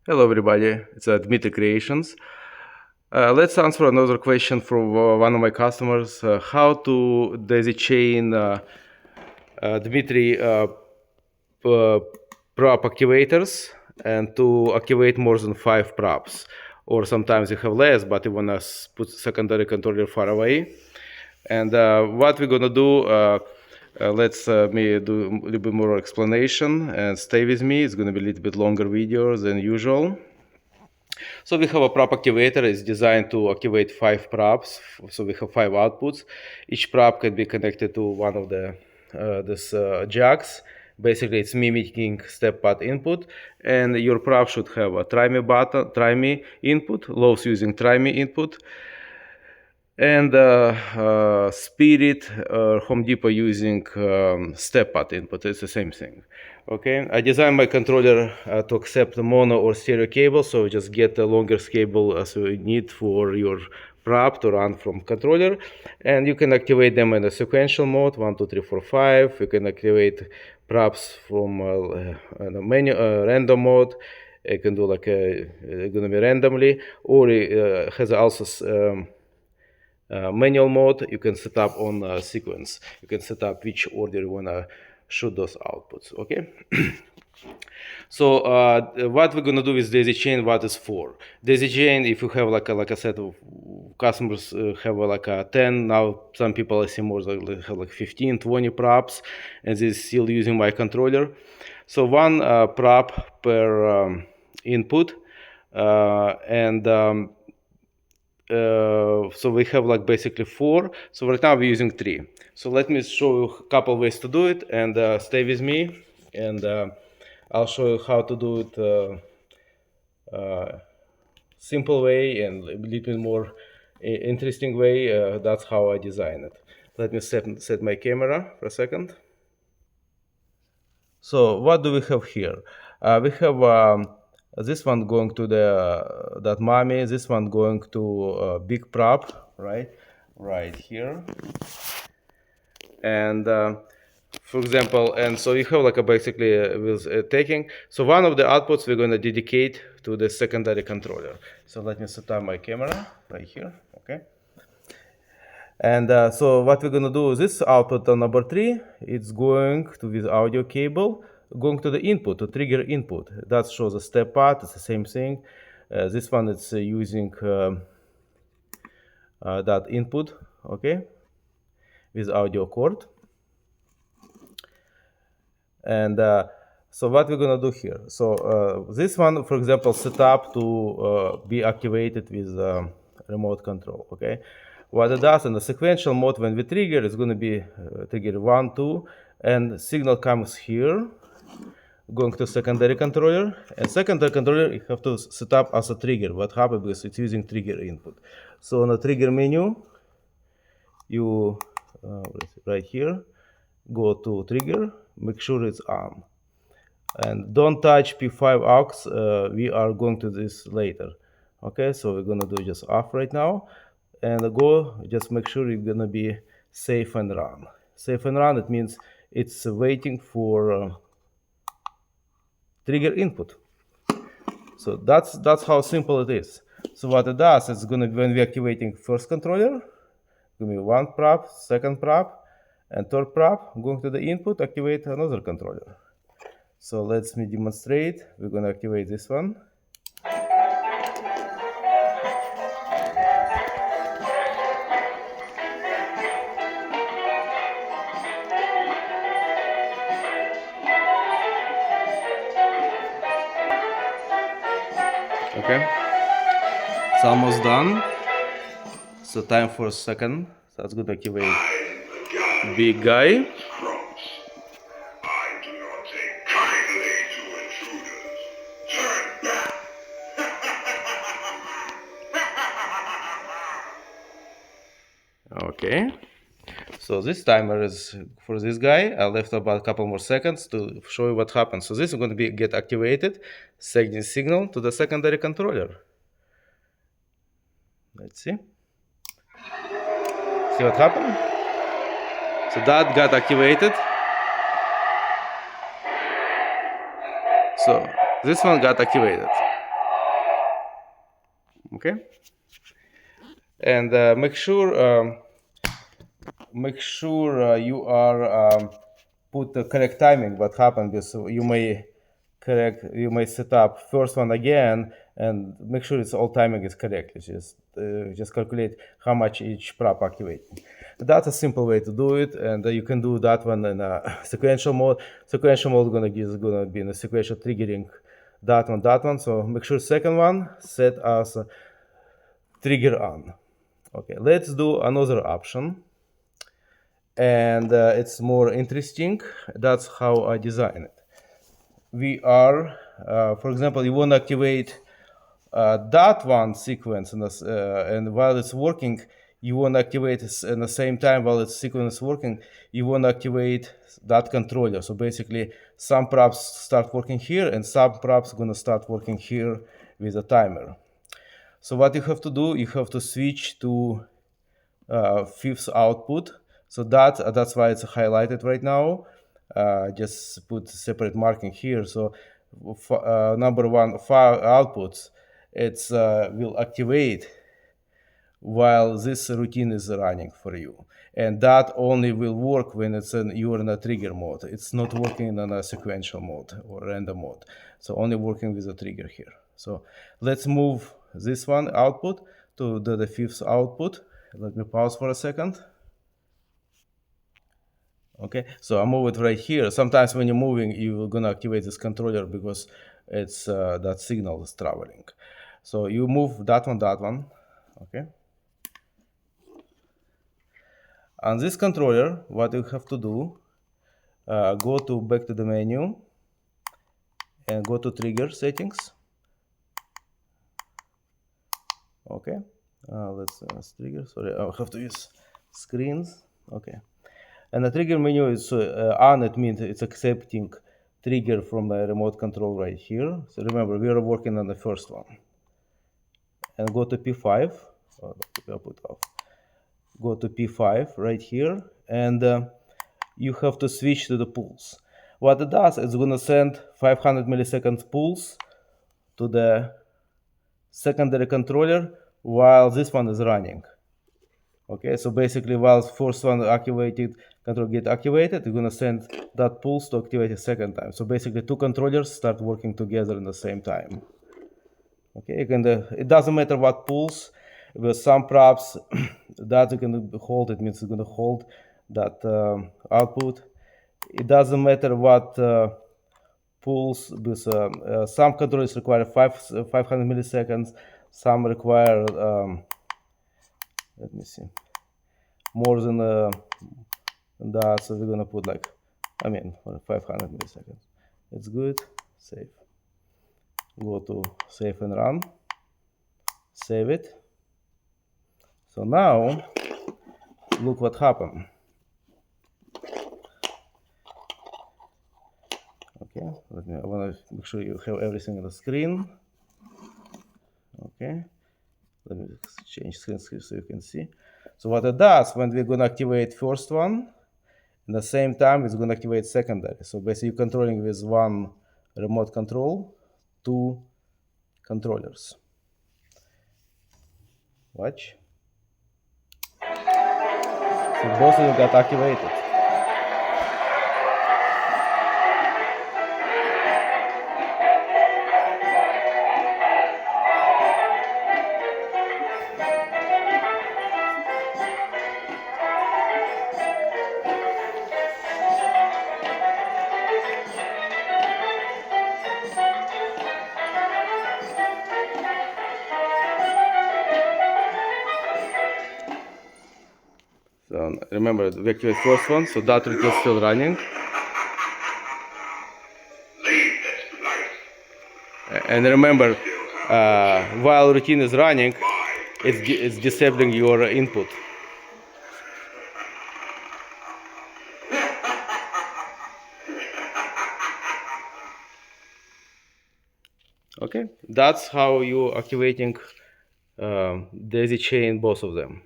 Hello everybody, it's Dmitriy Creations. Let's answer another question from one of my customers, how to daisy chain Dmitry prop activators and to activate more than 5 props. Or sometimes you have less, but you want to put secondary controller far away. And what we're gonna do, let's me do a little bit more explanation and stay with me. It's gonna be a little bit longer video than usual. So we have a prop activator. It's designed to activate 5 props. So we have 5 outputs. Each prop can be connected to one of the jacks. Basically, it's mimicking step pad input, and your prop should have a try me button, try me input, Lowe's using try me input, and Spirit or Home Depot using step pad input. It's the same thing. Okay, I designed my controller to accept mono or stereo cable, so you just get the longest cable as you need for your prop to run from controller, and you can activate them in a sequential mode 1 2 3 4 5. You can activate props from menu random mode. You can do like gonna be randomly, or it has also manual mode. You can set up on sequence. You can set up which order you wanna shoot those outputs. Okay. So what we're gonna do with daisy chain? What is for daisy chain? If you have like a set of customers have like a 10, now some people I see more like have like 15 20 props, and they're still using my controller. So one prop per input, and so we have like basically 4. So right now we're using 3. So let me show you a couple ways to do it, and stay with me, and I'll show you how to do it simple way and a little bit more interesting way. That's how I design it. Let me set my camera for a second. So what do we have here? We have this one going to the that mommy, this one going to big prop, right here. And for example, and so you have like a basically with taking. So one of the outputs we're going to dedicate to the secondary controller. So let me set up my camera right here. Okay. And so what we're going to do is this output on number 3, it's going to this audio cable, going to the input, to trigger input. That shows a step pad, it's the same thing. This one is using that input, okay, with audio cord. And so what we're going to do here, so this one, for example, set up to be activated with remote control, okay. What it does in the sequential mode, when we trigger, it's going to be trigger 1 2, and signal comes here going to secondary controller, and secondary controller you have to set up as a trigger. What happens because it's using trigger input. So on the trigger menu, you right here go to trigger, make sure it's on, and don't touch P5 aux. We are going to this later. Okay, so we're gonna do just off right now, and go just make sure you're gonna be safe and run. Safe and run, it means it's waiting for trigger input. So that's how simple it is. So what it does, it's gonna, when we're activating first controller, give me one prop, second prop, and third prop, going to the input, activate another controller. So let's me demonstrate. We're gonna activate this one. Okay, it's almost done. So time for a second. So that's gonna activate big guy. Okay, so this timer is for this guy. I left about a couple more seconds to show you what happens. So this is going to be get activated, sending signal to the secondary controller. Let's see. See what happened? So that got activated. So this one got activated. Okay, and make sure you are put the correct timing. What happened is you may set up first one again and make sure it's all timing is correct. It's just calculate how much each prop activating. That's a simple way to do it, and you can do that one in a sequential mode. Sequential mode is gonna be in a sequential triggering that one. So make sure second one set as trigger on. Okay, let's do another option, and it's more interesting. That's how I design it. We are, for example, you want to activate that one sequence, and while it's working, you want to activate it in the same time while its sequence is working. You want to activate that controller. So basically, some props start working here, and some props gonna start working here with a timer. So what you have to do, you have to switch to fifth output. So that's why it's highlighted right now. Just put separate marking here. So number one, 5 outputs, it's will activate while this routine is running for you. And that only will work when you're in a trigger mode. It's not working in a sequential mode or random mode. So only working with a trigger here. So let's move this one output to the fifth output. Let me pause for a second. Okay, so I move it right here. Sometimes when you're moving, you're gonna activate this controller because it's that signal is traveling. So you move that one, okay? On this controller, what you have to do, go back to the menu and go to trigger settings. Okay, let's trigger. Sorry, I have to use screens. Okay, and the trigger menu is on. It means it's accepting trigger from the remote control right here. So remember, we are working on the first one. And go to P5. Oh, put off. Go to P5 right here, and you have to switch to the pulse. What it does, it's going to send 500 milliseconds pulse to the secondary controller while this one is running. Okay, so basically while first one activated control get activated, you're going to send that pulse to activate a second time. So basically 2 controllers start working together in the same time. Okay, it doesn't matter what pulse. With some props that you can hold, it means it's going to hold that output. It doesn't matter what pulse, because some controllers require 500 milliseconds, some require, let me see, more than that. So we're going to put 500 milliseconds. It's good, save. Go to save and run, save it. So now, look what happened. Okay, I want to make sure you have everything on the screen. Okay, let me change screen so you can see. So what it does, when we're going to activate first one, at the same time it's going to activate secondary. So basically you're controlling with one remote control 2 controllers. Watch. So both of them got activated. So remember, we activate first one, so that routine is still running. And remember, while routine is running, it's disabling your input. Okay, that's how you activating daisy chain both of them.